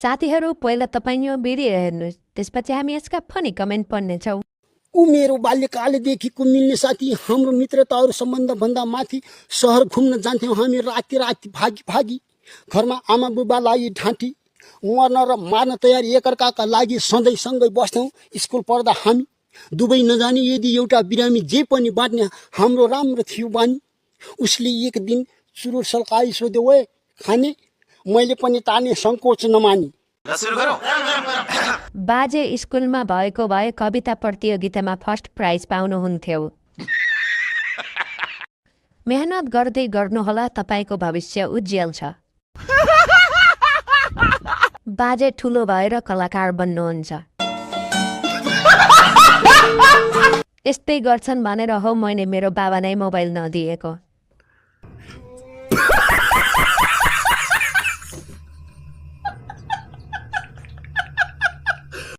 साथीहरू पहिला तपाईँ यो भिडियो हेर्नुहोस्, त्यसपछि हामी यसका फनी कमेन्ट पढ्नेछौँ। ऊ मेरो बाल्यकालदेखिको मिल्ने साथी, हाम्रो मित्रताहरू सम्बन्धभन्दा माथि। सहर घुम्न जान्थ्यौँ हामी राति राति भागी घरमा आमा बुबालाई ढाँटी, मर्न र मार्न तयार एकअर्काका लागि सधैँ सँगै बस्थ्यौँ। स्कुल पढ्दा हामी दुवै नजाने यदि एउटा बिरामी जे पनि बाँड्ने हाम्रो राम्रो थियो बानी। उसले एक दिन चुरोट सल्काई सोध्यो, ओए खाने? मैले पनि ताने सङ्कोच नमानी। बाजे स्कुलमा भएको भए कविता प्रतियोगितामा फर्स्ट प्राइज पाउनुहुन्थ्यो। मेहनत गर्दै गर्नुहोला, तपाईँको भविष्य उज्याल छ। बाजे ठुलो भएर कलाकार बन्नुहुन्छ। यस्तै गर्छन् भनेर हो मैले मेरो बाबा नै मोबाइल नदिएको।